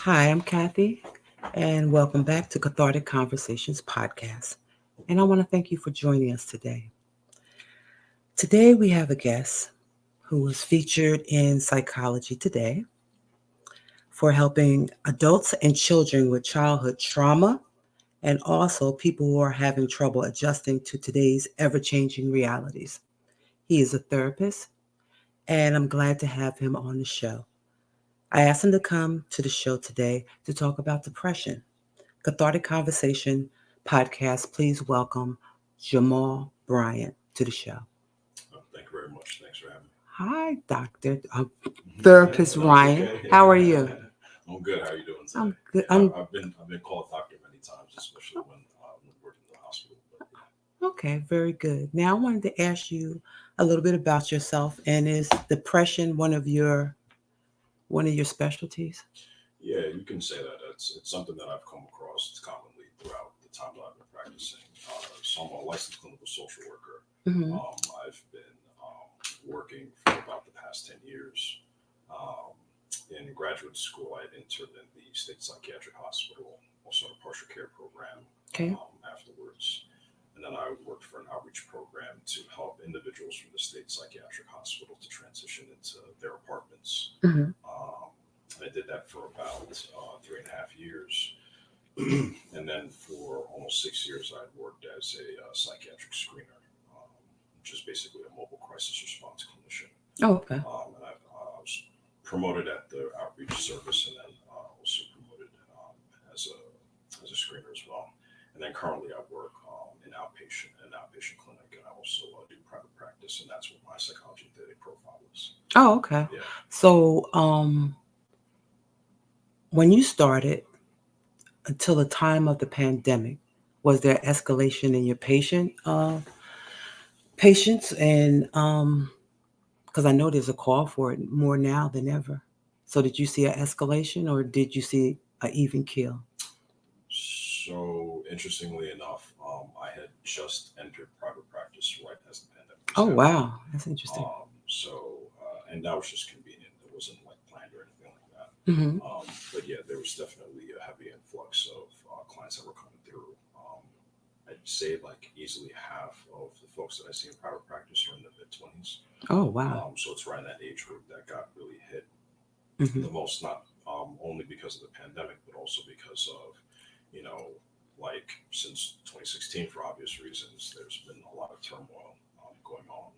Hi, I'm Kathy, and welcome back to Cathartic Conversations podcast. And I want to thank you for joining us today. Today, we have a guest who was featured in Psychology Today for helping adults and children with childhood trauma and also people who are having trouble adjusting to today's ever changing realities. He is a therapist, and I'm glad to have him on the show. I asked him to come to the show today to talk about depression. Cathartic Conversation podcast, please welcome Jaamal Ryan to the show. Thank you very much. Thanks for having Hi, Doctor me. Therapist No, it's Ryan. okay. How are you? I'm good. How are you doing I'm today? good. Yeah, I've been called doctor many times, especially when working in the hospital. But Okay, very good. Now I wanted to ask you a little bit about yourself, and is depression one of your specialties? yeah, you can say that. It's something that I've come across commonly throughout the time that I've been practicing. So I'm a licensed clinical social worker. Mm-hmm. I've been working for about the past 10 years. Um, in graduate school, I interned in the state psychiatric hospital, also in a partial care program Okay. afterwards. And then I worked for an outreach program to help individuals from the state psychiatric hospital to transition into their apartments. Mm-hmm. I did that for about 3.5 years. And then for almost 6 years, I'd worked as a psychiatric screener, which is basically a mobile crisis response clinician. Oh, okay. And I was promoted at the outreach service, and then also promoted as a screener as well. And then currently I work in an outpatient clinic, and I also do private practice, and that's what my psychology theory profile is. Oh, okay. Yeah. So, when you started until the time of the pandemic, was there escalation in your patients and because I know there's a call for it more now than ever. So did you see an escalation or did you see an even kill? So interestingly enough, I had just entered private practice right as the pandemic was Oh happening. wow, that's interesting. And that was just convenient. It wasn't like planned or anything like that. Hmm. But yeah, there was definitely a heavy influx of clients that were coming through. I'd say like easily half of the folks that I see in private practice are in the mid 20s. Oh wow. So it's right in that age group that got really hit Hmm. the most, not only because of the pandemic, but also because of, you know, like since 2016, for obvious reasons, there's been a lot of turmoil going on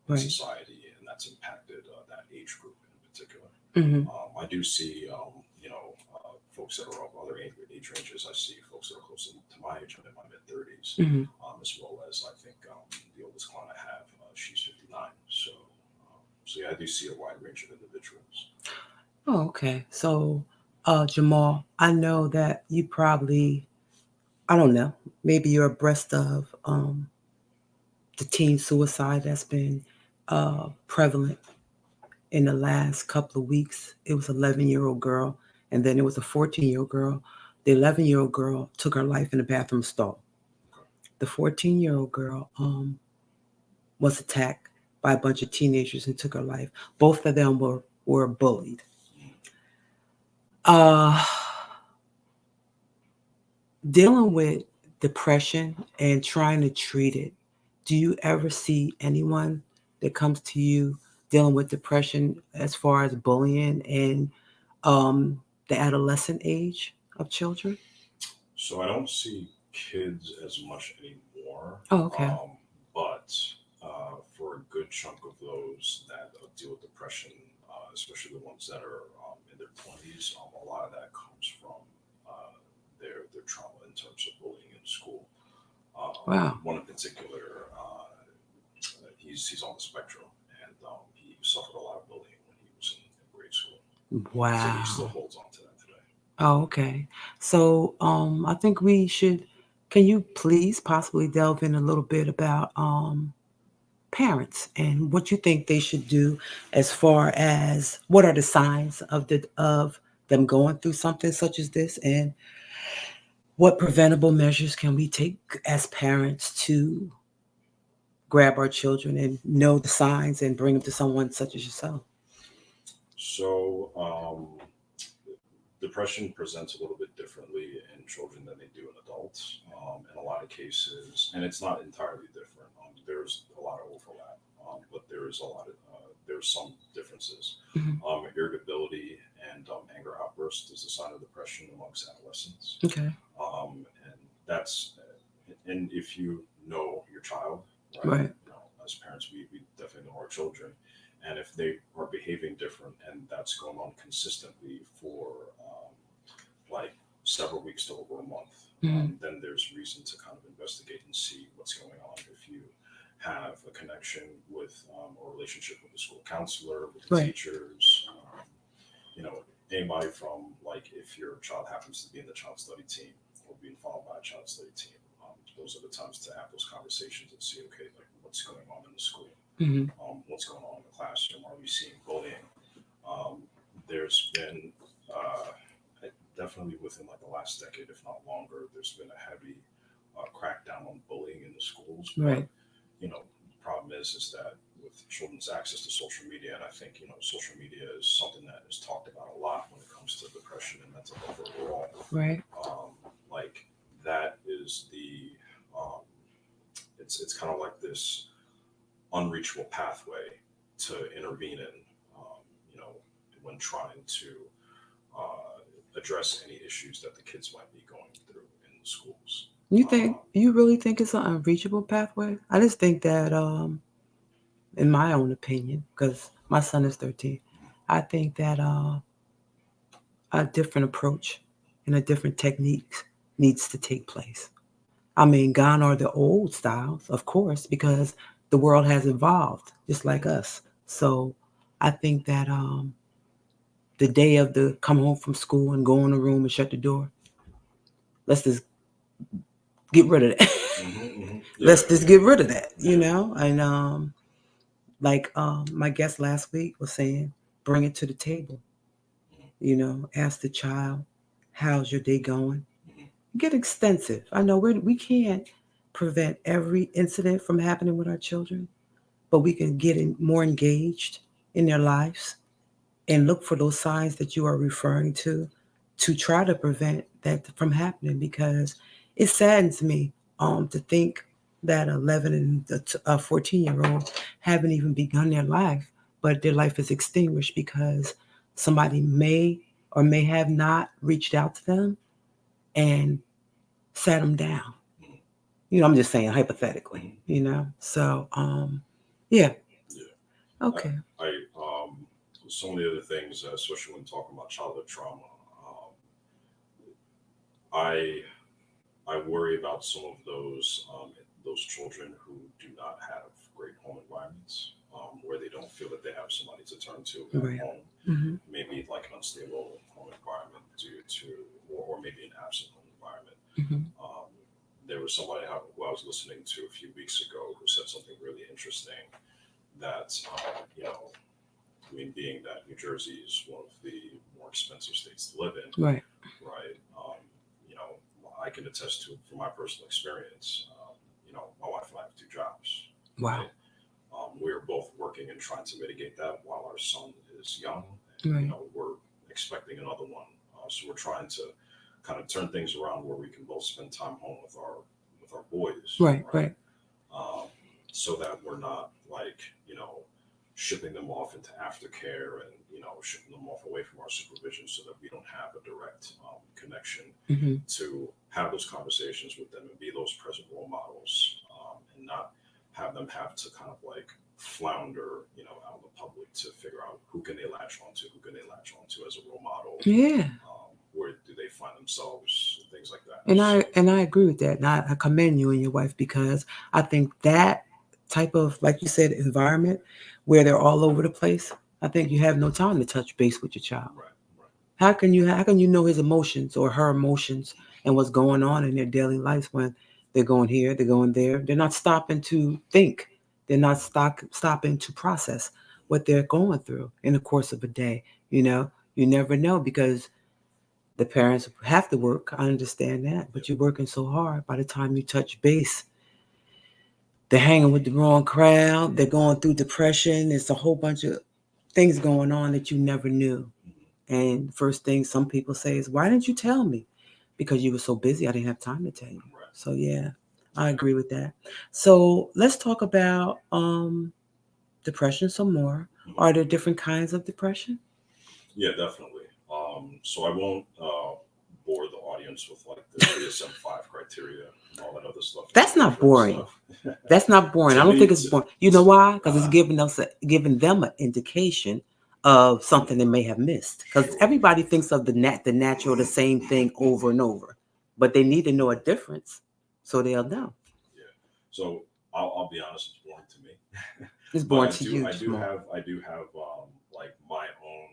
in Right. society, and that's impacted that age group in particular. Hmm. I do see, folks that are of other age ranges. I see folks that are close to my age. I'm in my mid 30s, Hmm. as well as I think the oldest client I have, she's 59. So yeah, I do see a wide range of individuals. Oh, okay. So, Jamal, I know that you probably, I don't know, maybe you're abreast of the teen suicide that's been prevalent in the last couple of weeks. It was an 11-year-old girl, and then it was a 14-year-old girl. The 11-year-old girl took her life in a bathroom stall. Okay. The 14-year-old girl was attacked by a bunch of teenagers and took her life. Both of them were bullied. Uh, Dealing with depression and trying to treat it, do you ever see anyone that comes to you dealing with depression as far as bullying and the adolescent age of children? So I don't see kids as much anymore, Oh, okay. but for a good chunk of those that deal with depression, especially the ones that are in their 20s, a lot of that comes from their trauma in terms of bullying in school. Wow. One in particular, he's on the spectrum, and he suffered a lot of bullying when he was in grade school. So he still Wow. holds on to that today. Oh, okay. So I think we should, can you please possibly delve in a little bit about parents and what you think they should do as far as what are the signs of them going through something such as this and what preventable measures can we take as parents to grab our children and know the signs and bring them to someone such as yourself. So depression presents a little bit differently in children than they do in adults. In a lot of cases, and it's not entirely different. There's a lot of overlap, but there is a lot of there's some differences. Mhm. Irritability and anger outbursts is a sign of depression amongst adolescents. Okay. And that's and if you know your child, right? Right. As parents, we definitely know our children, and if they are behaving different, and that's going on consistently for like several weeks to over a month, Mhm. then there's reason to kind of investigate and see what's going on. If you have a connection with or relationship with the school counselor, with the Right. teachers, you know, anybody from like if your child happens to be in the child study team or being followed by a child study team, those are the times to have those conversations and see, okay, like what's going on in the school, Mhm. what's going on in the classroom, are we seeing bullying? There's been definitely within like the last decade, if not longer, there's been a heavy crackdown on bullying in the schools. Right. But the problem is that with children's access to social media, and I think social media is something that is talked about a lot when it comes to depression and mental health overall. Right. Like that is the it's kind of like this unreachable pathway to intervene in, you know, when trying to address any issues that the kids might be going through in the schools. You really think it's an unreachable pathway? I just think that, in my own opinion, because my son is 13, I think that a different approach and a different technique needs to take place. I mean, gone are the old styles, of course, because the world has evolved just like us. So I think that the day of the come home from school and go in the room and shut the door, let's just get rid of that. Yeah, Let's just get rid of that, you know? And like my guest last week was saying, bring it to the table. Ask the child, how's your day going? Get extensive. I know we can't prevent every incident from happening with our children, but we can get more engaged in their lives and look for those signs that you are referring to try to prevent that from happening, because it saddens me to think that 11 and a 14-year-old haven't even begun their life, but their life is extinguished because somebody may or may have not reached out to them and sat them down. I'm just saying hypothetically. So, yeah. yeah. Okay. Some of the other things, especially when talking about childhood trauma, I I worry about some of those children who do not have great home environments, where they don't feel that they have somebody to turn to at Right. home. Mm-hmm. Maybe like an unstable home environment due to, or maybe an absent home environment. Mm-hmm. Um, there was somebody who I was listening to a few weeks ago who said something really interesting. That I mean, being that New Jersey is one of the more expensive states to live in, Right. right? You know, I can attest to from my personal experience. My wife and I have two jobs. Wow. Right? We're both working and trying to mitigate that while our son is young. Right. We're expecting another one, so we're trying to kind of turn things around where we can both spend time home with our boys. Right. Right. Um, so that we're not like shipping them off into aftercare and shipping them off away from our supervision, so that we don't have a direct connection Mm-hmm. to have those conversations with them and be those present role models, and not have them have to kind of like flounder out in the public to figure out who can they latch onto, as a role model. Yeah. Where do they find themselves, things like that. And I agree with that. And I commend you and your wife, because I think that type of, like you said, environment where they're all over the place, I think you have no time to touch base with your child. Right, right. How can you know his emotions or her emotions and what's going on in their daily lives when they're going here, they're going there. They're not stopping to think. They're not stopping to process what they're going through in the course of a day. You never know, because the parents have to work. I understand that, but you're working so hard. By the time you touch base, they're hanging with the wrong crowd. They're going through depression. It's a whole bunch of things going on that you never knew. And first thing some people say is, why didn't you tell me? Because you were so busy, I didn't have time to tell you. Right. So yeah, I agree with that. So let's talk about depression some more. Mhm. Are there different kinds of depression? Yeah, definitely. So I won't bore the audience with like the DSM-5 criteria and all that other stuff and That's the not different boring. stuff. That's not boring. To I don't think me, it's boring. You know why? Because it's uh, giving them an indication of something they may have missed. Because sure. everybody thinks of the natural, the same thing over and over, but they need to know a difference so they'll know. Yeah. So I'll be honest, it's boring to me. It's But boring to you, Jamal. I do have like my own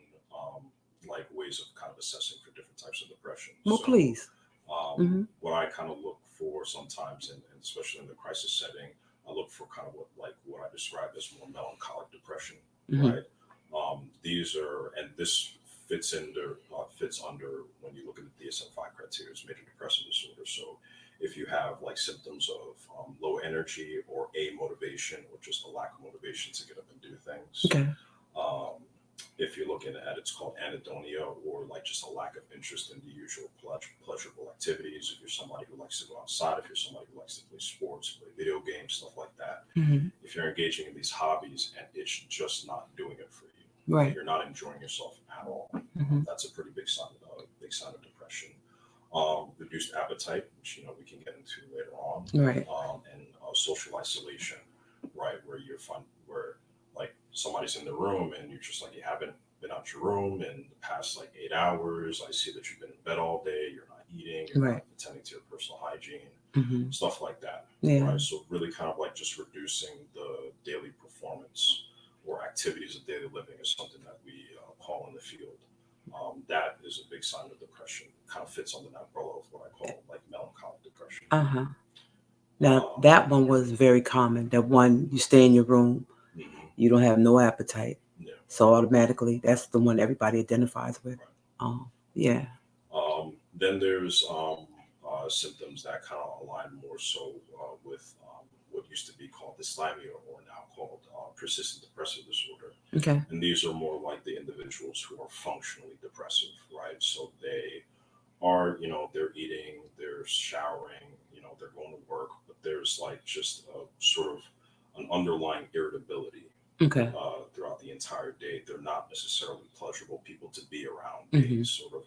like ways of kind of assessing for different types of depression. Well, So please. Mm-hmm. what I kind of look for sometimes, and especially in the crisis setting, I look for kind of what I describe as more melancholic depression, Mm-hmm. right? These are, and this fits under when you look at the DSM-5 criteria, it's major depressive disorder. So if you have like symptoms of low energy or motivation or just a lack of motivation to get up and do things. Okay. Um, if you're looking at it's called anhedonia or like just a lack of interest in the usual pleasurable activities. If you're somebody who likes to go outside, if you're somebody who likes to play sports, play video games, stuff like that. Mm-hmm. If you're engaging in these hobbies and it's just not doing it for you, right? Right. You're not enjoying yourself at all. Mm-hmm. That's a pretty big sign of depression. Reduced appetite, which we can get into later on, Right. and social isolation, right, where you're where like somebody's in the room and you're just like you haven't been out your room in the past like 8 hours. I see that you've been in bed all day. You're not eating. You're Right. not attending to your personal hygiene, Mm-hmm. stuff like that, Yeah. right? So really, kind of like just reducing the daily performance or activities of daily living is something that we call in the field. That is a big sign of depression. Kind of fits under that umbrella of what I call like melancholic depression. Uh-huh. Now Um, that one was very common. That one, you stay in your room, mhm, you don't have no appetite. yeah, So automatically that's the one everybody identifies with. right. Yeah. Then there's symptoms that kind of align more so with what used to be called dysthymia or now called persistent depressive disorder. Okay. And these are more like the individuals who are functionally depressive, right? So they are, they're eating, they're showering, they're going to work, but there's like just a sort of an underlying irritability Okay. throughout the entire day. They're not necessarily pleasurable people to be around. They Mm-hmm. sort of,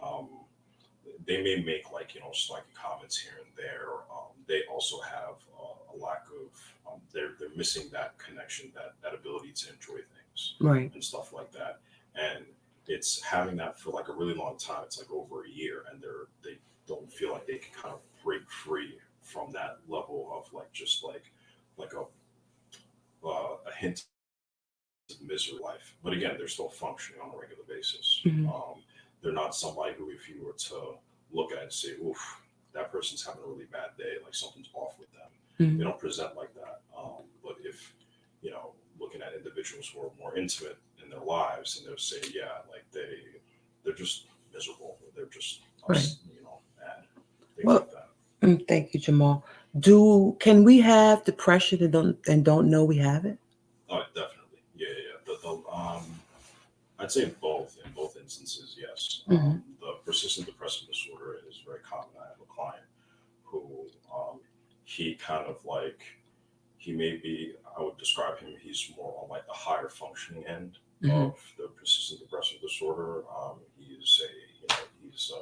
um, they may make like, snarky comments here and there. They also have a lack of, they're missing that connection, that ability to enjoy things Right. and stuff like that. And it's having that for like a really long time. It's like over a year, and they don't feel like they can kind of break free from that level of like just like a hint of misery life. But again, they're still functioning on a regular basis. Mm-hmm. They're not somebody who, if you were to look at and say, "Oof, that person's having a really bad day," like something's off with them. They Mm-hmm. don't present like that. But if looking at individuals who are more intimate in their lives, and they'll say, "Yeah, like they're just miserable. They're just Right. mad, things Well, like that." thank you, Jamal. Can we have depression and don't know we have it? Oh, definitely. Yeah, yeah, yeah. I'd say both. In both instances, yes. Mm-hmm. The persistent depressive disorder is very common. I have a client who he kind of like he may be. I would describe him. He's more on like the higher functioning end Mm-hmm. of the persistent depressive disorder. He's a he's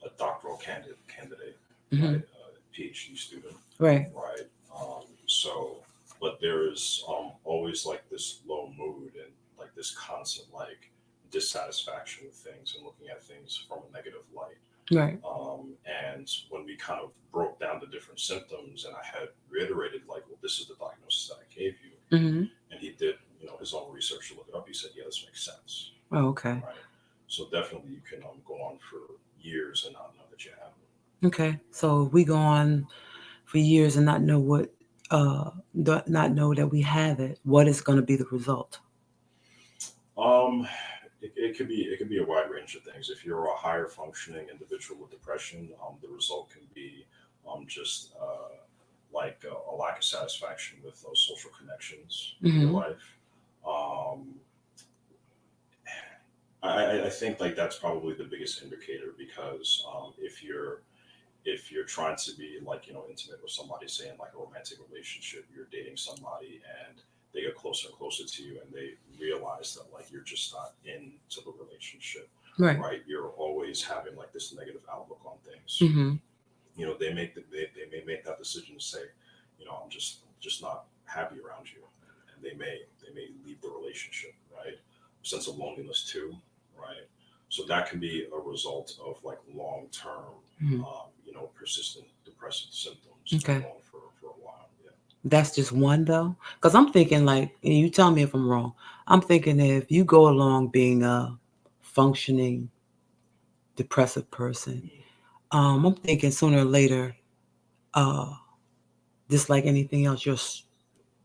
a doctoral candidate, Mm-hmm. right? A PhD student, Right. right? So, but there is always like this low mood and like this constant like dissatisfaction with things and looking at things from a negative light. Right. And when we kind of broke down the different symptoms, and I had reiterated like, well, this is the diagnosis that I gave you, Mm-hmm. and he did his own research to look it up. He said, yeah, this makes sense, Oh, okay. right? So definitely you can go on for years and not know that you have it. Okay. So if we go on for years and uh, not know that we have it, what is going to be the result? Um, it could be a wide range of things. If you're a higher functioning individual with depression, the result can be just like a lack of satisfaction with those social connections in your Mm-hmm. life. Um, I think like that's probably the biggest indicator because if you're trying to be like intimate with somebody, say in like a romantic relationship, you're dating somebody and they get closer and closer to you and they realize that like you're just not into the relationship, Right. right? You're always having like this negative outlook on things. Mm-hmm. They may make that decision to say, I'm just not happy around you, and they may leave the relationship, right? Sense of loneliness too, right? So that can be a result of like long term, Mm-hmm. persistent depressive symptoms going Okay. on for a while. Yeah. That's just one though, because I'm thinking like, and you tell me if I'm wrong. I'm thinking if you go along being a functioning depressive person, I'm thinking sooner or later, uh, just like anything else,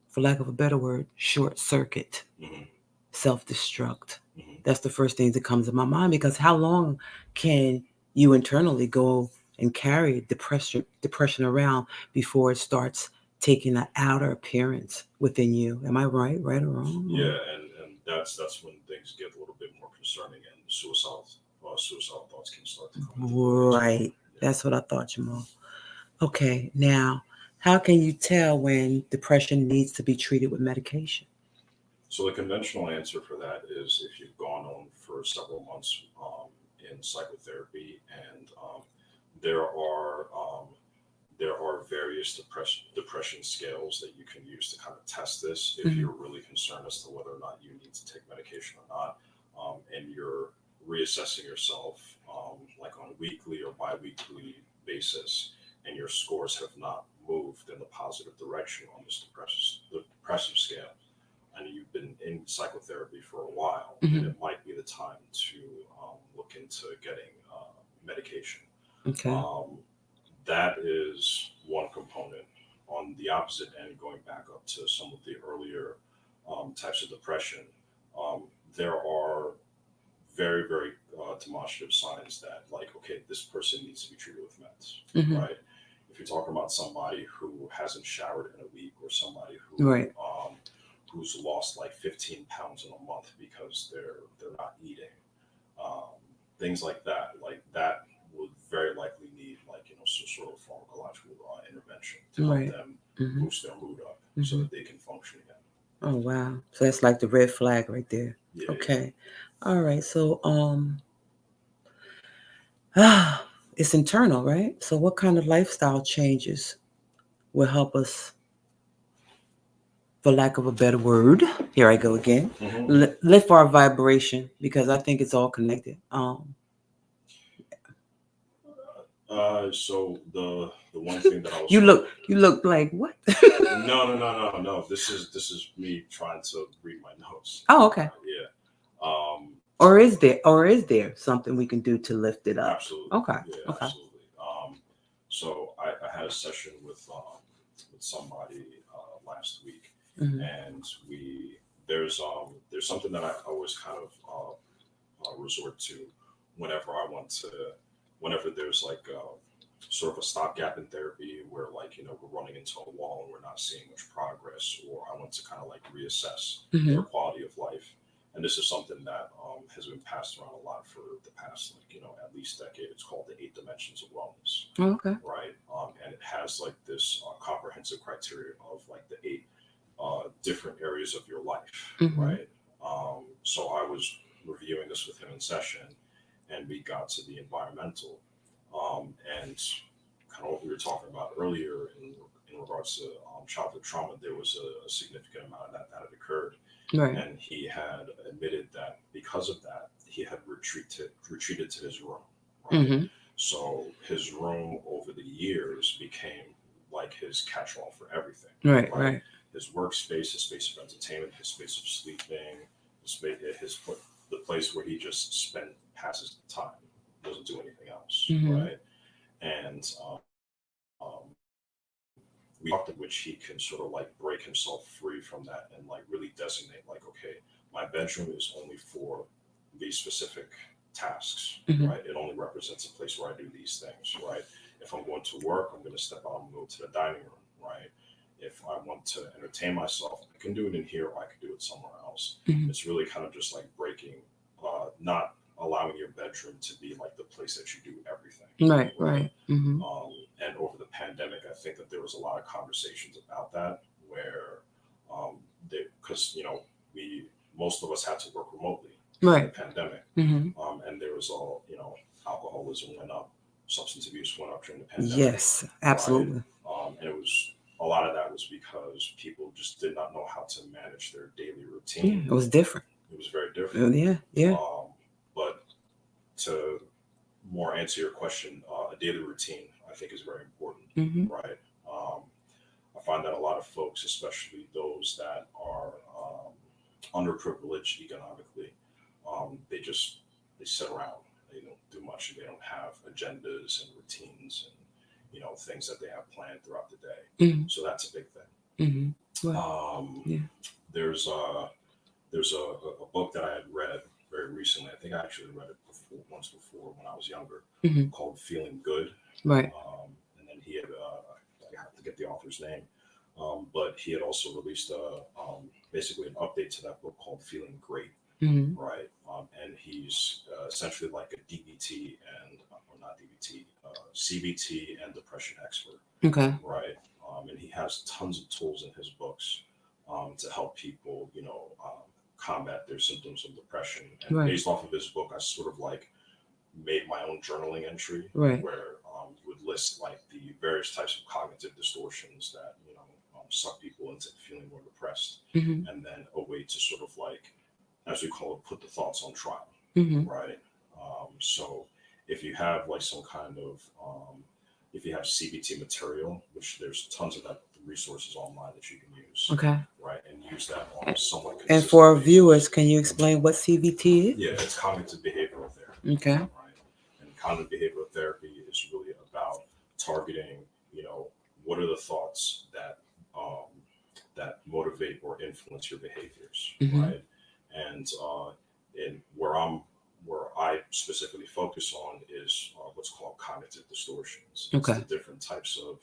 for lack of a better word, short circuit, Hmm. self-destruct. Hmm. That's the first thing that comes to my mind because how long can you internally go and carry depression around before it starts taking an outer appearance within you? Am I right or wrong? Yeah, and that's when things get a little bit more concerning and suicidal thoughts can start to come into play as well. Right. That's what I thought, Jamal. Okay, now, how can you tell when depression needs to be treated with medication? So the conventional answer for that is if you've gone on for several months in psychotherapy, and there are there are various depression scales that you can use to kind of test this if Mm-hmm. you're really concerned as to whether or not you need to take medication or not, and you're reassessing yourself like on a weekly or biweekly basis, and your scores have not moved in the positive direction on this depressive scale and you've been in psychotherapy for a while, then Mm-hmm. it might be the time to look into getting medication. Okay. Um, that is one component. On the opposite end, going back up to some of the earlier types of depression, there are very, very demonstrative signs that, like, okay, this person needs to be treated with meds, Mm-hmm. right? If you're talking about somebody who hasn't showered in a week or somebody Right. who's lost like 15 pounds in a month because they're not eating, um, things like that would very likely need like some sort of pharmacological intervention to help Right. them Mm-hmm. boost their mood up so Mm-hmm. that they can function again. Oh wow. So that's like the red flag right there. Yeah, yeah. Okay. All right. So it's internal, right? So what kind of lifestyle changes will help us, for lack of a better word, here I go again, Hmm. lift our vibration because I think it's all connected. So the one thing that I was You sort of look like what? no. This is me trying to read my notes. Oh, okay. Yeah. Um, Or is there something we can do to lift it up? Absolutely. Okay. Yeah, Okay. absolutely. So I had a session with somebody last week, Hmm. and there's something that I always kind of resort to whenever I want to whenever there's like sort of a stopgap in therapy where like we're running into a wall and we're not seeing much progress, or I want to kind of like reassess Hmm. their quality of life. And this is something that has been passed around a lot for the past like at least decade. It's called the 8 dimensions of wellness, Okay. right? And it has like this comprehensive criteria of like the eight different areas of your life, Hmm. right? So I was reviewing this with him in session, and we got to the environmental, and kind of what we were talking about earlier in regards to childhood trauma. There was a significant amount of that had occurred, Right. and he had admitted that because of that, he had retreated to his room, right? Hmm. So his room over the years became like his catch-all for everything, Right. right? Right. His workspace, his space of entertainment, his space of sleeping, the place where he just passes the time, doesn't do anything else, Hmm. right? And we talked in which he can sort of like break himself free from that and like really designate like, okay, my bedroom is only for these specific tasks, Hmm. right? It only represents a place where I do these things, right? If I'm going to work, I'm going to step out and go to the dining room, right? If I want to entertain myself, I can do it in here or I can do it somewhere else. Hmm. It's really kind of just like breaking, not bedroom to be like the place that you do everything. Right. Right. Mm-hmm. And over the pandemic, I think that there was a lot of conversations about that where, because we most of us had to work remotely during the Right. pandemic, Mm-hmm. and there was all alcoholism went up, substance abuse went up during the pandemic, Yes. right? Absolutely. And it was a lot of that was because people just did not know how to manage their daily Yeah. routine. It was different. It was very different. Yeah. Yeah. But to more answer your question, a daily routine I think is very important, Mm-hmm. right? Um, I find that a lot of folks, especially those that are underprivileged economically, they sit around. They don't do much. They don't have agendas and routines and things that they have planned throughout the day. Mm-hmm. So that's a big thing. Mm-hmm. Well. Um, Yeah. there's a book that I had read very recently. I think I actually read it once before when I was younger, Mm-hmm. called Feeling Good. Right. And then he had, I have to get the author's name, but he had also released basically an update to that book called Feeling Great, Mm-hmm. right? And he's essentially like a DBT or not DBT, CBT and depression expert, Okay. right? And he has tons of tools in his books to help people, combat their symptoms of depression. And Right. based off of his book, I sort of like made my own journaling entry Right. where you would list like the various types of cognitive distortions that suck people into feeling more depressed, Mm-hmm. and then a way to sort of like, as we call it, put the thoughts on trial, Mm-hmm. right? So if you have like some kind of if you have CBT material, which there's tons of that resources online that you can use, Okay. right, and use that on a somewhat And consistent for our basis. viewers, can you explain what CBT is? Yeah, it's cognitive behavioral therapy. Okay. Right. And cognitive behavioral therapy is really about targeting, what are the thoughts that motivate or influence your behaviors, Mm-hmm. right? And where I specifically focus on is what's called cognitive distortions. It's Okay. the different types of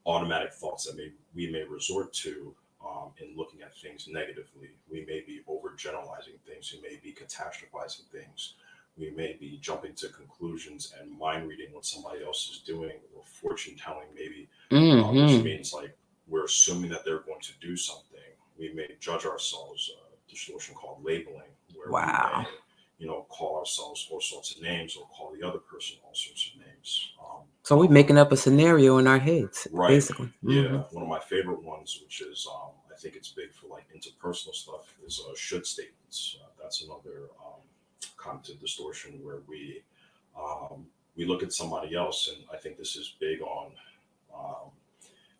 automatic thoughts that we may resort to in looking at things negatively. We may be overgeneralizing things. We may be catastrophizing things. We may be jumping to conclusions and mind reading what somebody else is doing, or fortune telling, maybe, which Mm-hmm. means like we're assuming that they're going to do something. We may judge ourselves, a distortion called labeling, where we Wow. may, call ourselves all sorts of names or call the other person all sorts of names. So we're making up a scenario in our heads, Right. basically. Yeah. Mm-hmm. One of my favorite ones, which is I think it's big for like interpersonal stuff, is should statements. That's another cognitive distortion where we look at somebody else, and I think this is big on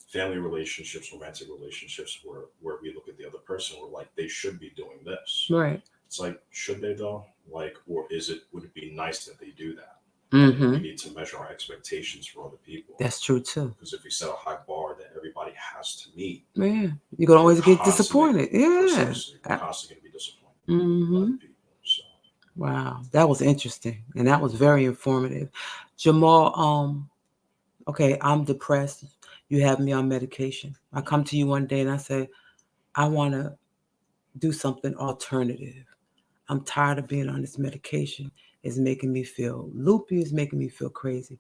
family relationships, romantic relationships, where we look at the other person, we're like, they should be doing this. Right. It's like, should they though? Like, or would it be nice that they do that? Mm-hmm. We need to measure our expectations for other people. That's true too. Because if we set a high bar that everybody has to meet, Yeah, you're gonna always get disappointed. Yeah. Precisely, we're constantly going to be disappointed by Mm-hmm. other people. So, Wow, that was interesting, and that was very informative. Jamal, okay, I'm depressed. You have me on medication. I come to you one day and I say, I want to do something alternative. I'm tired of being on this medication. It's making me feel loopy. It's making me feel crazy.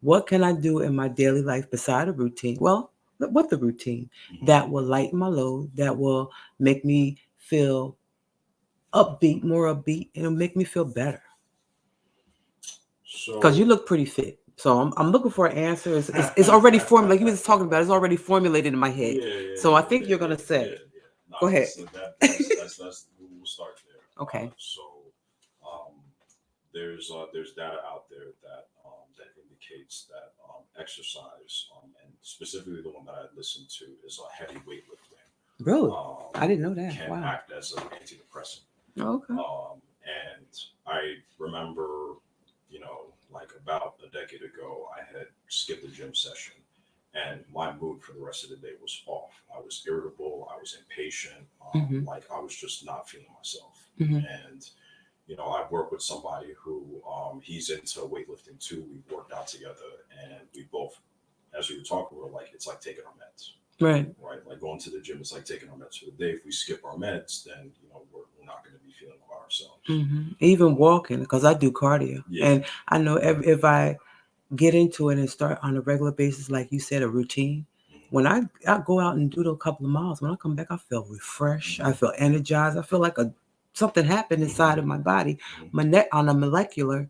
What can I do in my daily life beside a routine? Well, what the routine that will lighten my load, that will make me feel upbeat, more upbeat, and it'll make me feel better. Because you look pretty fit. So I'm looking for an answer. It's already formed, like you was talking about. It's already formulated in my head. So I think you're gonna say. No, Go ahead. We'll start there. Okay. Um, there's data out there that indicates that exercise, and specifically the one that I listened to, is heavy weightlifting. Really? I didn't know that. Can Wow. act as an antidepressant. Okay. And I remember, like about a decade ago, I had skipped a gym session, and my mood for the rest of the day was off. I was irritable. I was impatient. Like I was just not feeling myself. Mm-hmm. And I work with somebody who he's into weightlifting too. We worked out together, and we both, as we were talking, we were like, it's like taking our meds. Right. Right. Like going to the gym, it's like taking our meds for the day. If we skip our meds, then we're not going to be feeling quite ourselves. Even walking, because I do cardio, Yeah. and I know if I get into it and start on a regular basis, like you said, a routine. When I go out and do a couple of miles, when I come back, I feel refreshed. I feel energized. I feel like a something happened inside of my body, my neck on a molecular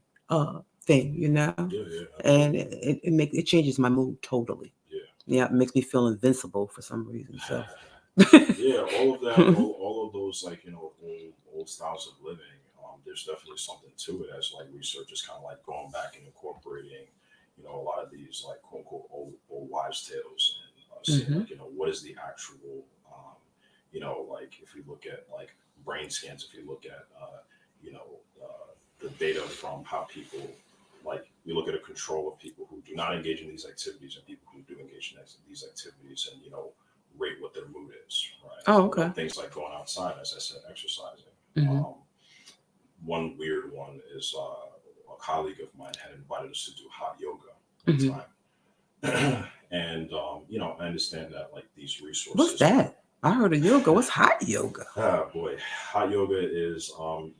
thing, you know, Yeah, yeah, and absolutely. it changes my mood totally. Yeah. Yeah, it makes me feel invincible for some reason. So. Yeah, all of that, all of those, like, old styles of living. There's definitely something to it, as like research is kind of like going back and incorporating, a lot of these like quote unquote old wives' tales, and seeing Hmm. like, what is the actual, like if you look at like brain scans, if you look at, you know, the data from how people, like you look at a control of people who do not engage in these activities and people who do engage in these activities, and rate what their mood is, right? Oh, okay. Things like going outside, as I said, exercising. Hmm. Um, One weird one is a colleague of mine had invited us to do hot yoga one Hmm. time. And, I understand that like these What's resources are, that? I heard of yoga. What's hot yoga? boy, hot yoga is,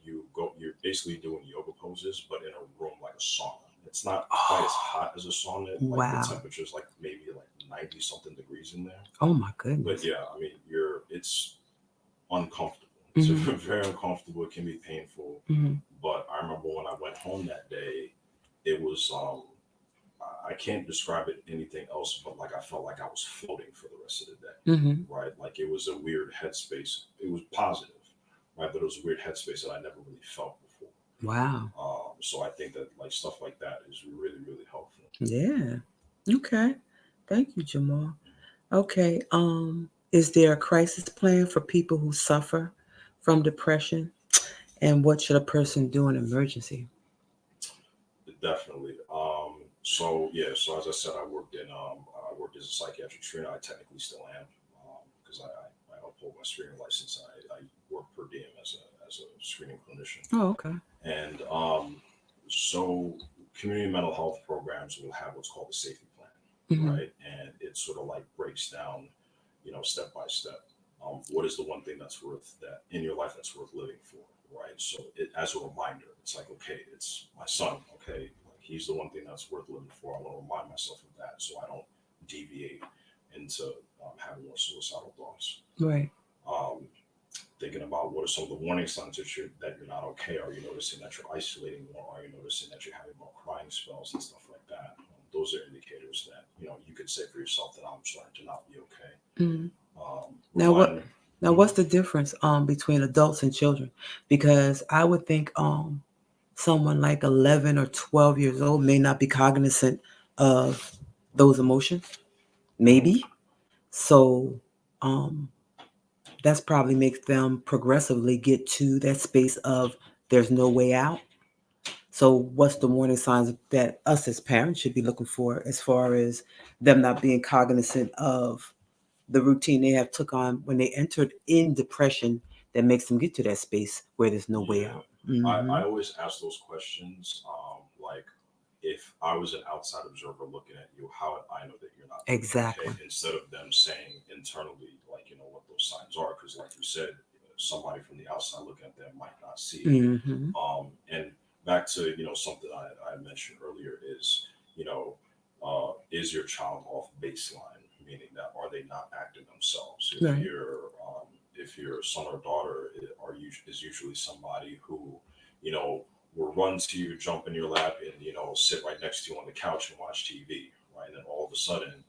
you're basically doing yoga poses, but in a room like a sauna. It's not quite as Oh, hot as a sauna. Like the wow. temperature's like maybe like 90 something degrees in there. Oh my But goodness. yeah, I mean, it's uncomfortable. It's Hmm. very uncomfortable. It can be painful. Hmm. But I remember when I went home that day, it was, I can't describe it anything else, but like I felt like I was floating for the rest of the day, Hmm. right? Like it was a weird headspace. It was positive, right? But it was a weird headspace that I never really felt before. Wow. So I think that like stuff like that is really, really helpful. Yeah. Okay. Thank you, Jamal. Okay. Is there a crisis plan for people who suffer from depression? And what should a person do in emergency? Definitely. So yeah. So as I said, I worked as a psychiatric trainer. I technically still am, because I uphold my screening license. I work per diem as a screening clinician. Oh, okay. And so community mental health programs will have what's called a safety plan, Hmm. right? And it sort of like breaks down, step by step. What is the one thing that's worth that in your life that's worth living for, right? So as a reminder, it's like, okay, it's my son, okay, like he's the one thing that's worth living for. I want to remind myself of that so I don't deviate into having more suicidal thoughts. Right. Um, Thinking about what are some of the warning signs that you're not okay. Are you noticing that you're isolating more? Are you noticing that you're having more crying spells and stuff like that? Those are indicators that you could say for yourself that I'm starting to not be okay. Hmm. Now what? Remind me. Now what's the difference between adults and children? Because I would think someone like 11 or 12 years old may not be cognizant of those emotions. Mhm. Maybe. So um, that's probably makes them progressively get to that space of there's no way out. So what's the warning signs that us as parents should be looking for as far as them not being cognizant of the routine they have took on when they entered in depression that makes them get to that space where there's no way Yeah, out. Hmm. I always ask those questions. Like, if I was an outside observer looking at you, how would I know that you're not doing okay? Exactly. Instead of them saying internally, like, what those signs are, because, like you said, somebody from the outside looking at them might not see it. Hmm. And back to something I mentioned earlier is, is your child off baseline, meaning that are they not acting themselves? Right. If your son or daughter is usually somebody who you know will run to you, jump in your lap, and sit right next to you on the couch and watch TV, right? And then all of a sudden,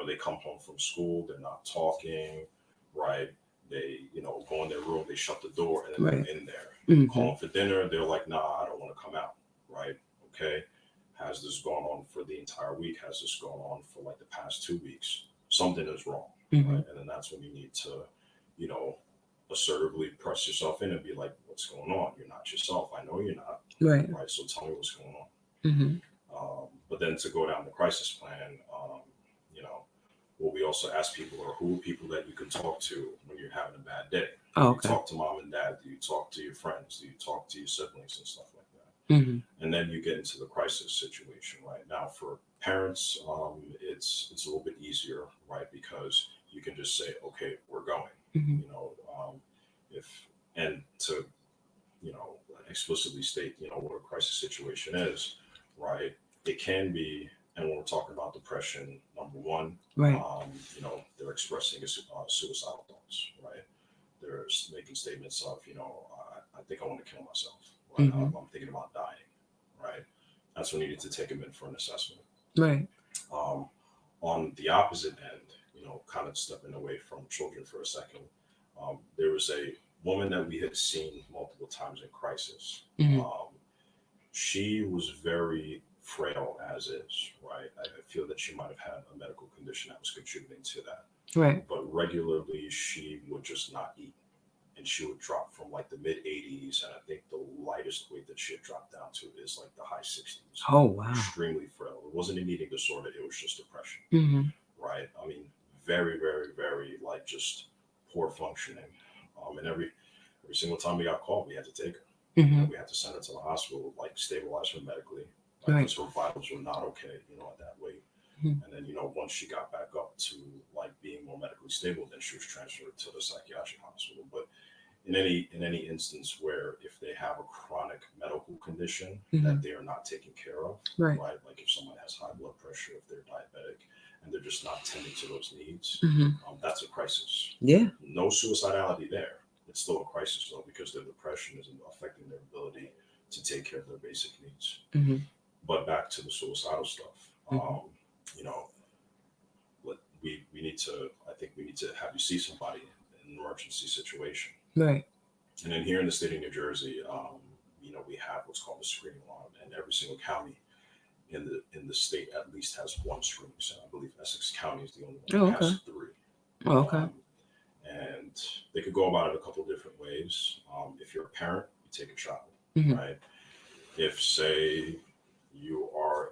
they come home from school, they're not talking, right? They go in their room, they shut the door, and then Right. they're in there. You Hmm. call them for dinner, they're like, nah, I don't want to come out, right? Okay. Has this gone on for the entire week? Has this gone on for like the past 2 weeks? Something is wrong, Hmm. right? And then that's when you need to, you know, assertively press yourself in and be like, what's going on? You're not yourself. I know you're not, Right. right? So tell me what's going on. Hmm. But then to go down the crisis plan, you know, what we also ask people are who are people that you can talk to when you're having a bad day. Oh, Do you okay. talk to mom and dad? Do you talk to your friends? Do you talk to your siblings and stuff like that? Hmm. And then you get into the crisis situation, right? Now, for parents, it's a little bit easier, right? Because you can just say, okay, we're going. Hmm. You know, if and to explicitly state, what a crisis situation is, right? It can be, and when we're talking about depression, number one, Right. they're expressing suicidal thoughts, right? They're making statements of, I think I want to kill myself, right? Mm-hmm. I'm thinking about dying, right? That's when you need to take them in for an assessment. Right. Um, on the opposite end, kind of stepping away from children for a second, there was a woman that we had seen multiple times in crisis. Mm-hmm. She was very frail as is, right? I feel that she might have had a medical condition that was contributing to that. Right. But regularly, she would just not eat. And she would drop from like the mid 80s. And I think the lightest weight that she had dropped down to is like the high 60s. Oh, wow. Extremely frail. It wasn't an eating disorder, it was just depression, Mm-hmm. right? I mean, very, very, very like just poor functioning. And every single time we got called, we had to take her. Mm-hmm. We had to send her to the hospital, like stabilize her medically, Right. because her vitals were not okay, at that weight. Mm-hmm. And then, once she got back up to like being more medically stable, then she was transferred to the psychiatric hospital. But in any instance where if they have a chronic medical condition Mm-hmm. that they are not taken care of, Right. right? Like if someone has high blood pressure, if they're diabetic, and they're just not tending to those needs, Mm-hmm. that's a crisis. Yeah. No suicidality there. It's still a crisis though, because their depression is affecting their ability to take care of their basic needs. Mm-hmm. But back to the suicidal stuff, Mm-hmm. you know, we need to. I think we need to have you see somebody in an emergency situation. Right. And then here in the state of New Jersey, we have what's called a screening law, and every single county in the state at least has one screening center. I believe Essex County is the only one Oh, that okay. has three. Oh, okay. And they could go about it a couple of different ways. If you're a parent, you take a child, Mm-hmm. right? If say you're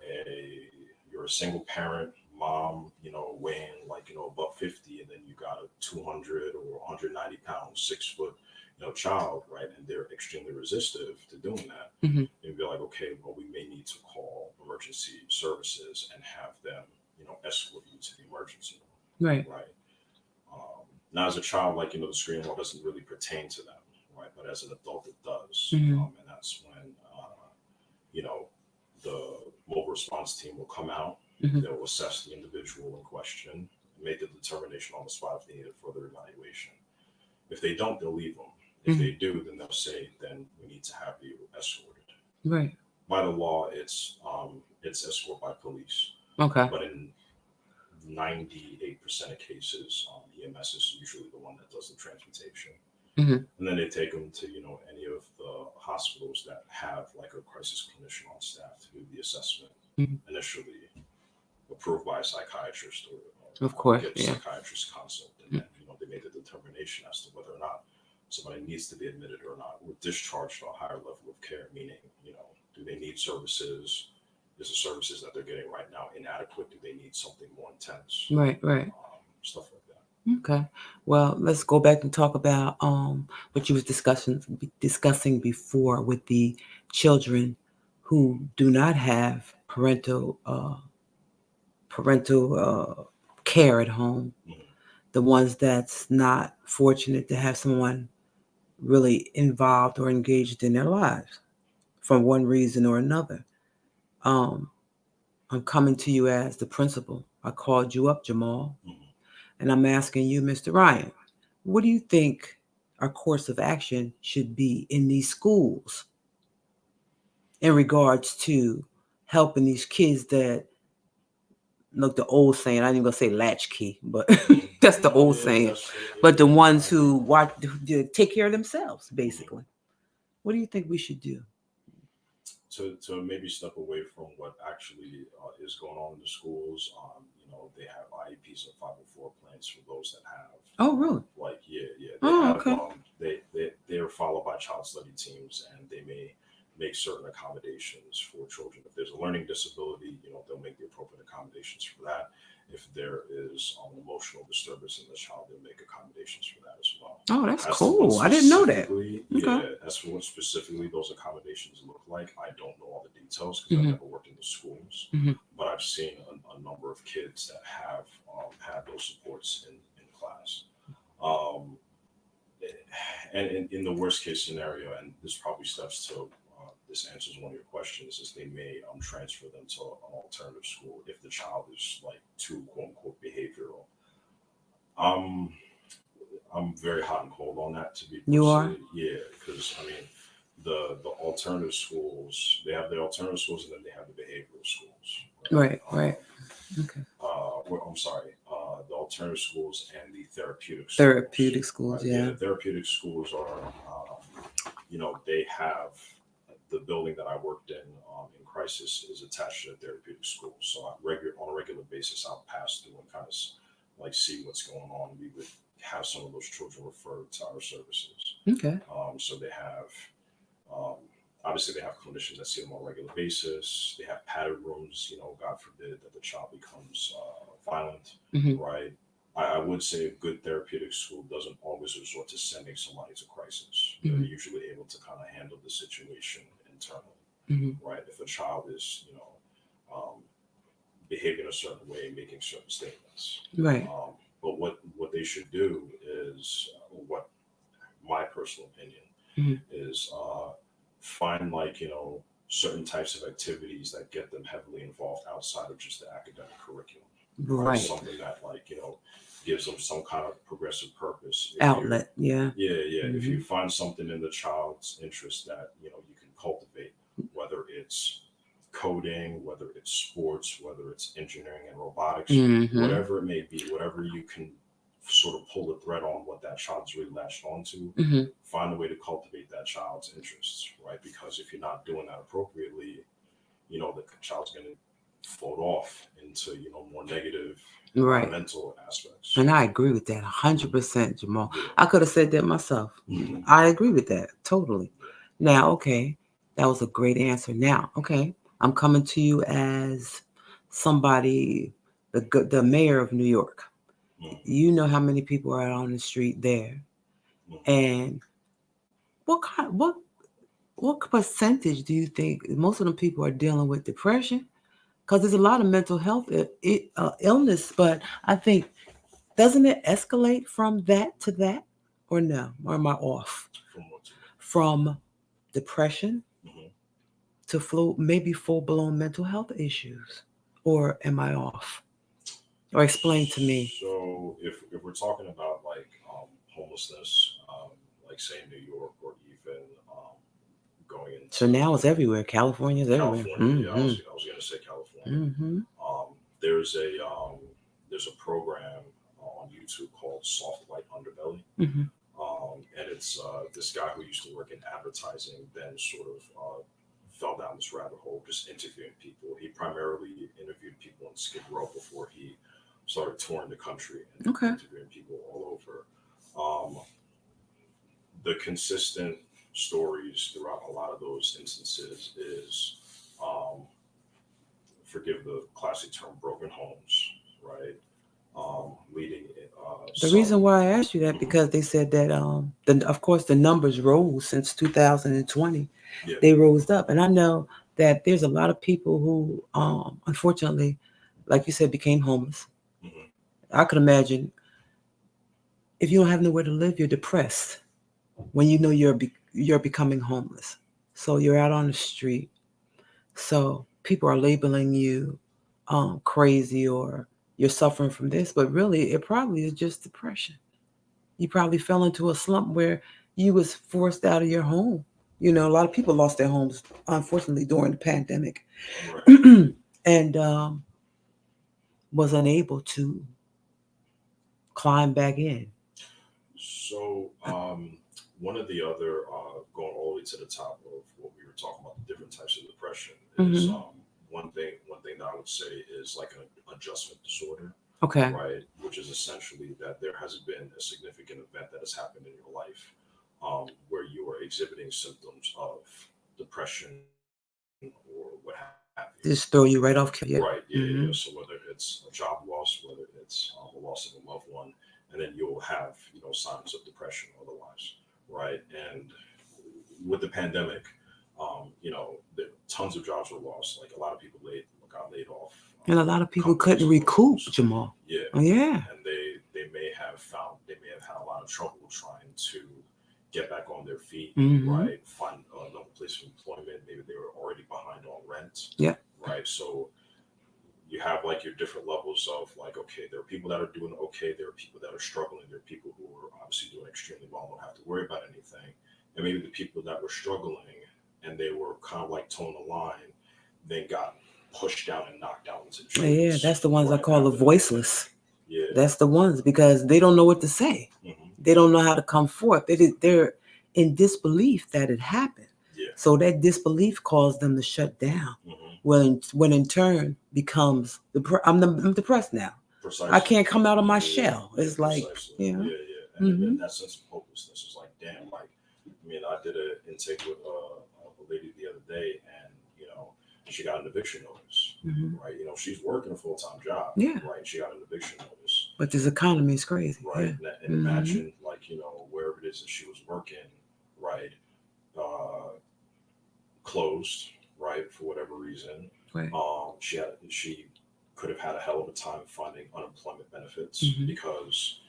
a single parent, mom, weighing like above 50, and then you got a 200 or 190 pound, 6 foot, child, right? And they're extremely resistive to doing that. Mm-hmm. And be like, okay, well, we may need to call emergency services and have them, escort you to the emergency room, Right. right? Now, as a child, like, the screening law doesn't really pertain to them, right? But as an adult, it does. Mm-hmm. And that's when, the mobile response team will come out, Mm-hmm. they'll assess the individual in question, make the determination on the spot if they need a further evaluation. If they don't, they'll leave them. If they do, then they'll say, then we need to have you escorted. Right. By the law, it's escort by police. Okay. But in 98% of cases, EMS is usually the one that does the transportation. Mm-hmm. And then they take them to, any of the hospitals that have like a crisis clinician on staff to do the assessment, Mm-hmm. initially approved by a psychiatrist or Of course, get a yeah. psychiatrist consult. And then, they make the determination as to whether or not somebody needs to be admitted or not, or discharged to a higher level of care, meaning, do they need services? Is the services that they're getting right now inadequate? Do they need something more intense? Right. Right. Stuff like that. Okay. Well, let's go back and talk about what you was discussing before with the children who do not have parental care at home. Mm-hmm. The ones that's not fortunate to have someone really involved or engaged in their lives for one reason or another. I'm coming to you as the principal. I called you up, Jaamal, Mm-hmm. and I'm asking you, Mr. Ryan, what do you think our course of action should be in these schools in regards to helping these kids that, look, the old saying, I ain't even gonna say latchkey, but that's the old saying. But the ones who take care of themselves, basically. What do you think we should do? To maybe step away from what actually is going on in the schools, they have IEPs and 504 plans for those that have. Oh, really? They have, they're followed by child study teams, and they may make certain accommodations for children. If there's a learning disability, they'll make the appropriate accommodations for that. If there is emotional disturbance in the child, they'll make accommodations for that as well. Oh, that's cool. I didn't know that. Yeah, as for what specifically those accommodations look like, I don't know all the details because I've never worked in the schools. Mm-hmm. But I've seen a number of kids that have had those supports in class. and in the worst case scenario, and this probably steps to this answers one of your questions, is they may transfer them to an alternative school if the child is like too quote unquote behavioral. Um, I'm very hot and cold on that to be You are? personally, yeah, because I mean, the alternative schools, they have the alternative schools and then they have the behavioral schools, right? Right, right. Okay. Well, I'm sorry, the alternative schools and the therapeutic schools, Therapeutic schools, right? Yeah, yeah. the therapeutic schools are, they have the building that I worked in crisis is attached to the therapeutic school. So on a regular basis, I'll pass through and kind of like see what's going on. We would have some of those children referred to our services. Okay. So they have, um, obviously, they have clinicians that see them on a regular basis. They have padded rooms. God forbid that the child becomes violent, Hmm. right? I would say a good therapeutic school doesn't always resort to sending somebody to crisis. They're Hmm. usually able to kind of handle the situation internally, Hmm. right? If a child is, um, behaving a certain way, making certain statements. Right. But what they should do is, what my personal opinion Hmm. is, find like certain types of activities that get them heavily involved outside of just the academic curriculum, right? Right. Something that like gives them some kind of progressive purpose. If you Outlet, yeah. Yeah, if Hmm. you find something in the child's interest that you can cultivate, whether it's coding, whether it's sports, whether it's engineering and robotics, Hmm. whatever it may be, whatever you can sort of pull the thread on what that child's really latched onto, Hmm. find a way to cultivate that child's interests, right? Because if you're not doing that appropriately, the child's going to float off into more negative Right. mental aspects. And I agree with that 100%, Jamal. Yeah. I could have said that myself. Mhm. I agree with that totally. Yeah. Now, okay, that was a great answer. Now, okay, I'm coming to you as somebody, the mayor of New York. Mhm. You know how many people are out on the street there, Mhm. and what percentage do you think most of the people are dealing with depression? Because there's a lot of mental health illness, but I think doesn't it escalate from that to that, or no? Or am I off? From what to From depression me. Mhm. to maybe full blown mental health issues, or am I off? Or explain to me. So if we're talking about like homelessness, like say New York or even going So into now it's everywhere. California's everywhere. California, yeah, I Mm-hmm. was gonna say California. Mm-hmm. Um, there's a um, there's a program on YouTube called Soft Light Underbelly, Mm-hmm. and it's this guy who used to work in advertising, then sort of fell down this rabbit hole, just interviewing people. He primarily interviewed people in Skid Row before he started touring the country and Okay. interviewing people all over. Um, the consistent stories throughout a lot of those instances is, um, forgive the classic term, broken homes, right? Leading The reason some. why I asked you that Mhm. because they said that of course the numbers rose since 2020. Yeah. They rose up, and I know that there's a lot of people who unfortunately, like you said, became homeless. Hmm. I could imagine if you don't have nowhere to live, you're depressed when you know you're becoming homeless. So you're out on the street. So people are labeling you crazy or you're suffering from this, but really it probably is just depression. You probably fell into a slump where you was forced out of your home. A lot of people lost their homes, unfortunately, during the pandemic, Right. and was unable to climb back in. So, one of the other, going all the way to the top of what we were talking about, the different types of depression, is Hmm. one thing that I would say is like an adjustment disorder, Okay. right? Which is essentially that there has been a significant event that has happened in your life, where you are exhibiting symptoms of depression or what have you. Just throw you right off. Right. Yeah. Yeah. Yeah. Hmm. So whether it's a job loss, whether it's the loss of a loved one, and then you'll have signs of depression otherwise, right? And with the pandemic, tons of jobs were lost. Like a lot of people got laid off. And a lot of people Companies couldn't recoup, closed. Jamal. Yeah. Oh, yeah. And they may have had a lot of trouble trying to get back on their feet, Mm-hmm. right? Find another place of employment. Maybe they were already behind on rent, Yeah. right? So you have like your different levels of like, okay, there are people that are doing okay, there are people that are struggling, there are people who are obviously doing extremely well, don't have to worry about anything, and maybe the people that were struggling and they were kind of like towing the line, then got pushed down and knocked down into the Yeah, streets that's the ones I right call the after the pandemic. voiceless. Yeah. That's the ones because they don't know what to say. Hmm. They don't know how to come forth. They're in disbelief that it happened. Yeah. So that disbelief caused them to shut down. Hmm. When in turn becomes I'm depressed now. I Precisely. can't come out of my Yeah. shell. Yeah. It's like, Precisely. you know. Yeah. Yeah. And Mm-hmm. that sense of hopelessness is like, damn. Like, I mean, I did an intake with a lady the other day, and she got an eviction notice. Mm-hmm. Right. She's working a full time job. Yeah. Right. And she got an eviction notice. But this economy is crazy. Right. Yeah. And Mm-hmm. imagine like wherever it is that she was working. Right. Uh, Closed, right, for whatever reason. Right. She could have had a hell of a time finding unemployment benefits Mm-hmm. because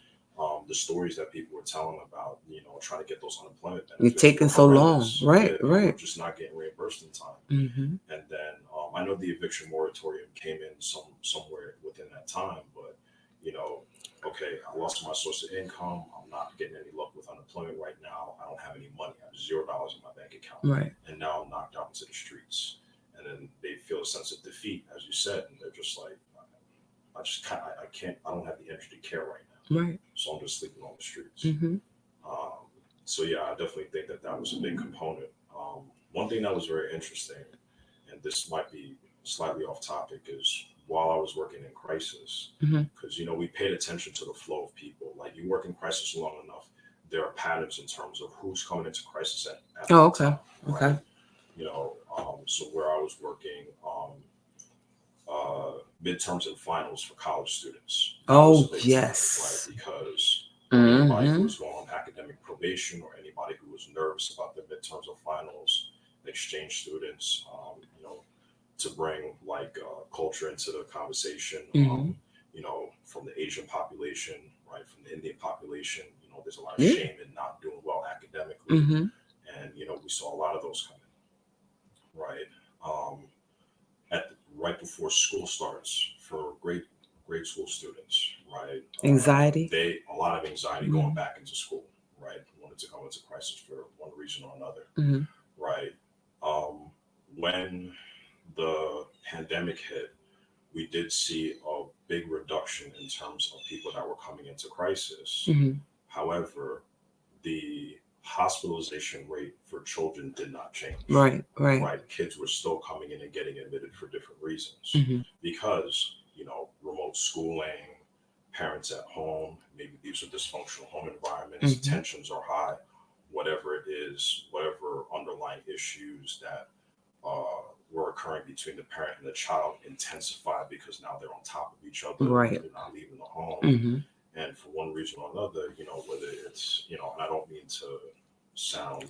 the stories that people were telling about, trying to get those unemployment It's benefits taking were so long. horrendous. Right. Yeah, people were Right. just not getting reimbursed in time. Mm-hmm. And then I know the eviction moratorium came in somewhere within that time, but you know, okay, I lost my source of income. I'm not getting any luck with unemployment right now. I don't have any money. I have $0 in my bank account, Right. and now I'm knocked out into the streets. And then they feel a sense of defeat, as you said, and they're just like, I can't, I don't have the energy to care right now, Right. so I'm just sleeping on the streets. Mm-hmm. Um, so yeah, I definitely think that that was a big component. One thing that was very interesting, and this might be slightly off topic, is while I was working in crisis, Mm-hmm. because we paid attention to the flow of people. Like you work in crisis long enough, there are patterns in terms of who's coming into crisis at Oh, that okay. time, Okay. right? So where I was working, midterms and finals for college students. That was a Oh, big time, right? yes. Because anybody who Mm-hmm. was going on academic probation or anybody who was nervous about their midterms or finals, exchange students, to bring like culture into the conversation, Mm-hmm. from the Asian population, right, from the Indian population, there's a lot of Yeah. shame in not doing well academically. Mm-hmm. And, we saw a lot of those come in, right? Um, right before school starts for grade school students, right? Anxiety. They a lot of anxiety Mm-hmm. going back into school, right? Wanted to go into crisis for one reason or another, Mm-hmm. right? Um, when the pandemic hit, we did see a big reduction in terms of people that were coming into crisis. Mm-hmm. However, the hospitalization rate for children did not change. Right. Right. Right? Kids were still coming in and getting admitted for different reasons Mm-hmm. because, remote schooling, parents at home, maybe these are dysfunctional home environments, Mm-hmm. tensions are high, whatever it is, whatever underlying issues that were occurring between the parent and the child intensified because now they're on top of each other, Right. they're not leaving the home. Mm-hmm. And for one reason or another, whether it's, and I don't mean to sound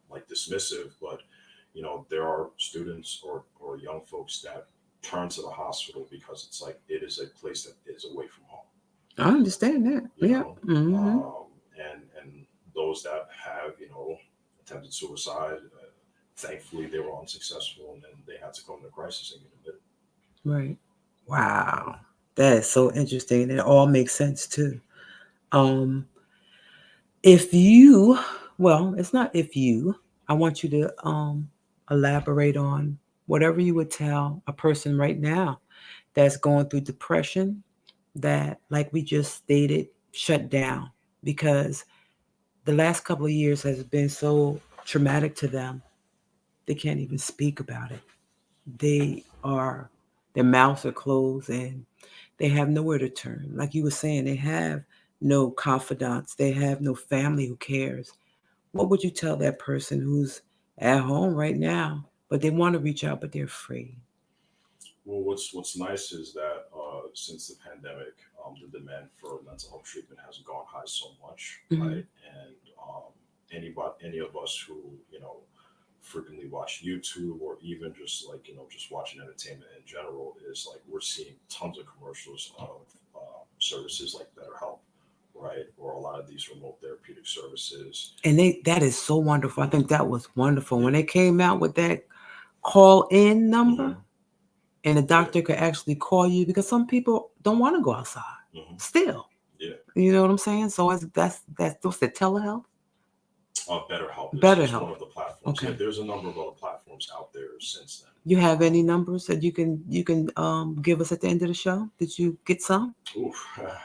like dismissive, but there are students or young folks that turn to the hospital because it's like it is a place that is away from home. I understand that. You Yeah. know, Mm-hmm. and those that have attempted suicide, thankfully they were unsuccessful, and then they had to come to crisis and get admitted. Right. Wow. That is so interesting. It all makes sense too. Um, if you, well, it's not if you, I want you to elaborate on whatever you would tell a person right now that's going through depression that, like we just stated, shut down because the last couple of years has been so traumatic to them, they can't even speak about it. They are, their mouths are closed and they have nowhere to turn. Like you were saying, they have no confidants, they have no family who cares. What would you tell that person who's at home right now, but they want to reach out, but they're afraid? Well, what's nice is that since the pandemic, the demand for mental health treatment has gone high so much, Mm-hmm. right? And any of us who frequently watch YouTube or even just like just watching entertainment in general is like we're seeing tons of commercials of services like BetterHelp, right? Or a lot of these remote therapeutic services. And that is so wonderful. I think that was wonderful when Yeah. they came out with that call in number, Hmm. and the Yeah. doctor could actually call you, because some people don't want to go outside Hmm. still. Yeah. You know what I'm saying? So that's what's the telehealth? BetterHelp is one BetterHelp. of the platforms. Yeah, Okay. there's a number of other platforms out there since then. You have any Um, numbers that you can give us at the end of the show? Did you get some? Oof.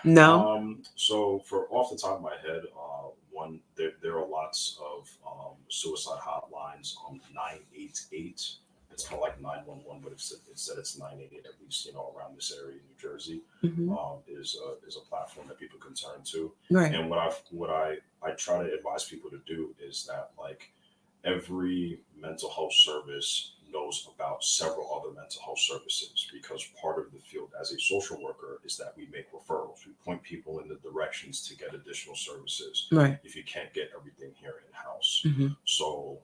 No. So for off the top of my head, one there are lots of suicide hotlines on 988. It's kind of like 911, but instead it's 988. At least around this area in New Jersey, Hmm. is a platform that people can turn to. Right. And what I try to advise people to do is that, like, every mental health service knows about several other mental health services, because part of the field as a social worker is that we make referrals. We point people in the directions to get additional services Right. if you can't get everything here in house. Hmm. So,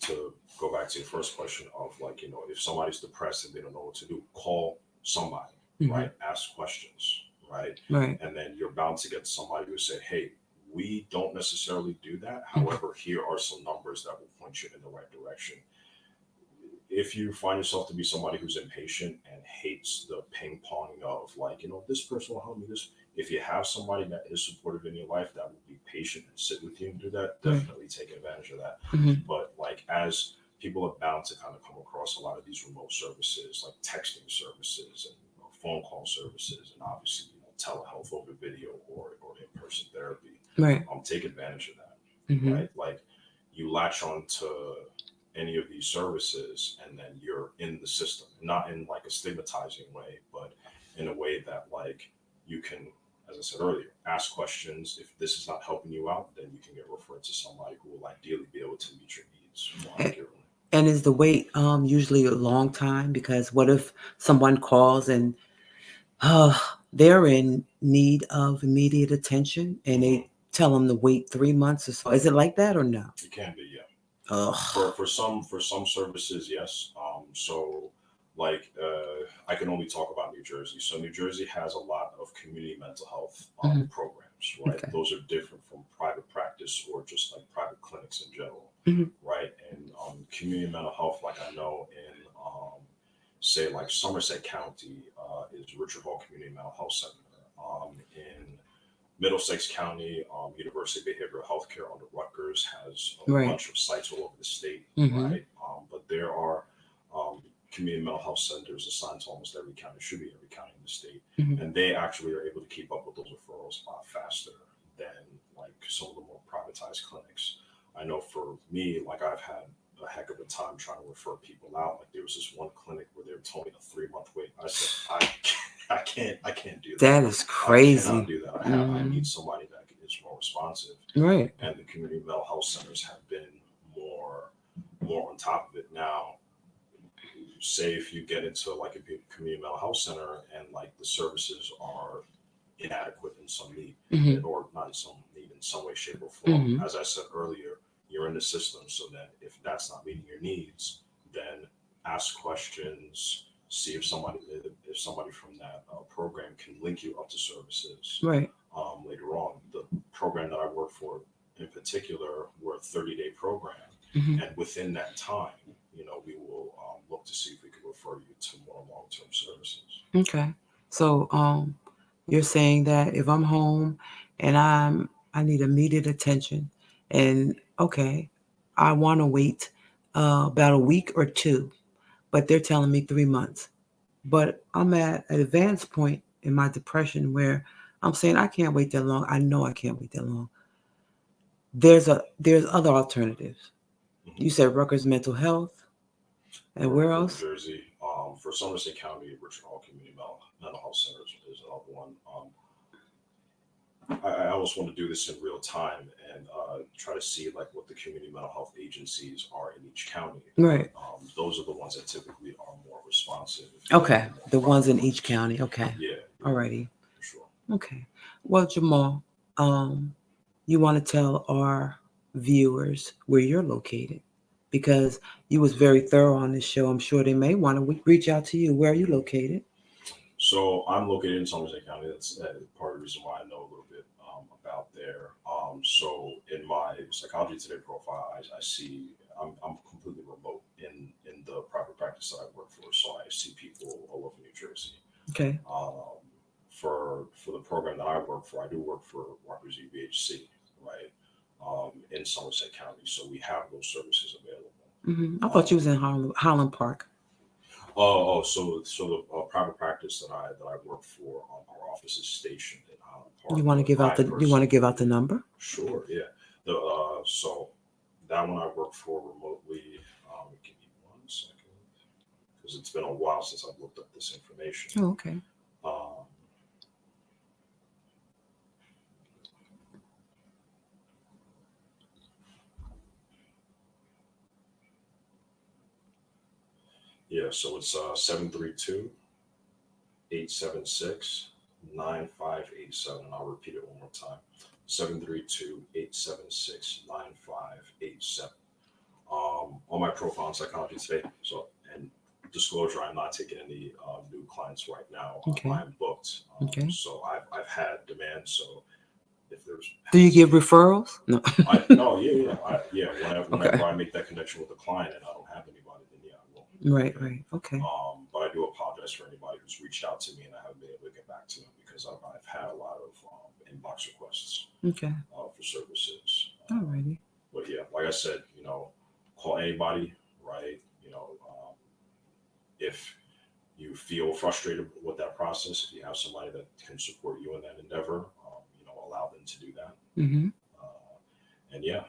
to go back to your first question of, like, if somebody's depressed and they don't know what to do, call somebody, Hmm. right? Ask questions, right? Right. And then you're bound to get somebody who say, hey, we don't necessarily do that. Mhm. However, here are some numbers that will point you in the right direction. If you find yourself to be somebody who's impatient and hates the ping ponging of, like, this person will help me, this, if you have somebody that is supportive in your life that will be patient and sit with you and do that, Right. definitely take advantage of that. Hmm. But, like, as people are bound to kind of come across a lot of these remote services, like texting services and phone call services, and obviously telehealth over video or in-person therapy, Right. take advantage of that, Hmm. right? Like, you latch on to any of these services and then you're in the system, not in like a stigmatizing way, but in a way that, like, you can, as I said earlier, ask questions. If this is not helping you out, then you can get referred to somebody who will ideally be able to meet your needs more accurately. And is the wait usually a long time? Because what if someone calls and uh, they're in need of immediate attention, and Hmm. they tell them to wait 3 months or so? Is it like that or no? It can be, yeah. Ugh. For some services, yes. So, like, I can only talk about New Jersey. So New Jersey has a lot of community mental health Hmm. programs, right? Okay. Those are different from private practice or just like private clinics in general, Hmm. right? And community mental health, like, I know in, say, like Somerset County, is Richard Hall Community Mental Health Center. In Middlesex County, University of Behavioral Healthcare under Rutgers has a Right. bunch of sites all over the state, Hmm. right? But there are community mental health centers assigned to almost every county, should be every county in the state, Hmm. and they actually are able to keep up with those referrals a lot faster than, like, some of the more privatized clinics. I know for me, like, I've had a heck of a time trying to refer people out. Like, there was this one clinic where they were told me a 3 month wait. I said, I can't do that. That is I cannot crazy. do that. I Hmm. need somebody that is more responsive. Right. And the community mental health centers have been more on top of it. Now, say if you get into like a big community mental health center and, like, the services are inadequate in some need, Hmm. or not in some need, in some way, shape, or form. Hmm. As I said earlier, you're in the system, so that if that's not meeting your needs, then ask questions. See if somebody from that program can link you up to services Right. later on. The program that I work for in particular, we're a 30-day program, Hmm. and within that time, we will look to see if we can refer you to more long-term services. Okay. So you're saying that if I'm home and I need immediate attention, and okay, I want to wait about a week or two, but they're telling me 3 months. But I'm at an advanced point in my depression where I'm saying I can't wait that long. I know I can't wait that long. There's other alternatives. Mhm. You said Rutgers Mental Health, and where For New else? Jersey, for Somerset County, Richard Hall Community Mental Health Center is another one. I always want to do this in real time and try to see, like, what the community mental health agencies are in each county. Right. But those are the ones that typically are more responsive than Okay. the more The ones private in each ones. county. Okay. Yeah, yeah, Alrighty. for sure. Okay. Well, Jamal, um, you want to tell our viewers where you're located, because you was very thorough on this show. I'm sure they may want to reach out to you. Where are you located? So I'm located in Somerset County. That's part of the reason why I know a little bit about there. So in my Psychology Today profile, I see I'm completely remote in the private practice that I work for. So I see people all over New Jersey. Okay. For the program that I work for, I do work for Rutgers UVHC, right, in Somerset County. So we have those services available. I thought you was in Holland Park. So the private practice that I work for, our office is stationed in Highland Park. You want to But give out I the you want to give out the number? Sure, yeah. The so that one I work for remotely. Give me 1 second because it's been a while since I've looked up this information. Oh, okay. Um, yeah, so it's 732-876-9587. I'll repeat it one more time. 732-876-9587. On my profile on Psychology Today. So, and disclosure, I'm not taking any new clients right now. Okay. I'm booked. Okay. So I've had demand. So if there's Do you give referrals? No. no, yeah. Whenever Okay. I make that connection with the client and I don't have anybody, then yeah, I will. Right. Right. Okay. But I do apologize for anybody who's reached out to me and I haven't been able to get back to them because I've had a lot of inbox requests Okay. for services. Alrighty. But yeah, like I said, call anybody, right? If you feel frustrated with that process, if you have somebody that can support you in that endeavor, allow them to do that. Mm-hmm. And yeah,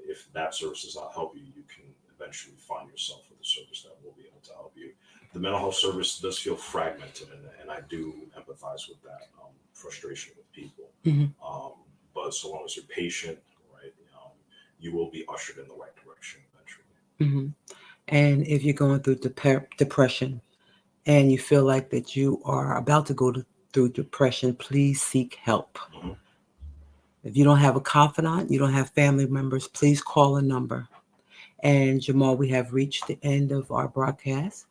if that service does not help you, you can eventually find yourself with a service that will be able to help you. The mental health service does feel fragmented, and I do empathize with that frustration with people. Mm-hmm. But so long as you're patient, right, you will be ushered in the right direction eventually. Mm-hmm. And if you're going through depression and you feel like that you are about to go through depression, please seek help. Mm-hmm. If you don't have a confidant, you don't have family members, please call a number. And Jaamal, we have reached the end of our broadcast.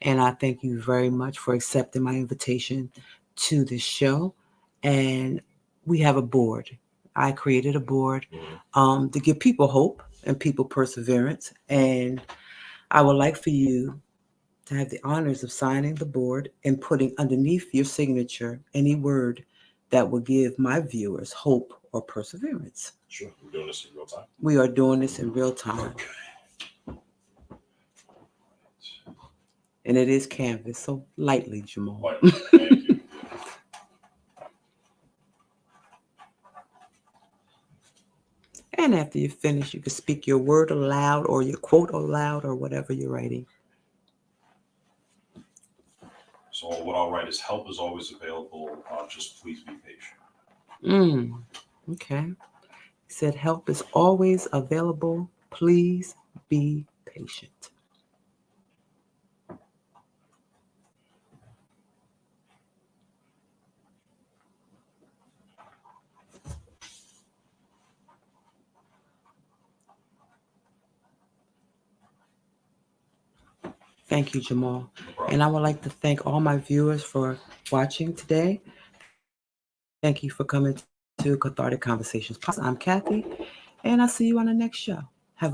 And I thank you very much for accepting my invitation to this show. And we have a board. I created a board to give people hope and people perseverance. And I would like for you to have the honors of signing the board and putting underneath your signature any word that will give my viewers hope or perseverance. Sure, we're doing this in real time. We are doing this in real time. Okay. And it is canvas, so lightly, Jaamal. Thank you. And after you finish, you can speak your word aloud or your quote aloud or whatever you're writing. So what I'll write is help is always available. Just please be patient. Okay. He said help is always available. Please be patient. Thank you, Jaamal. No And I would like to thank all my viewers for watching today. Thank you for coming to Cathartic Conversations. I'm Kathy, and I'll see you on the next show.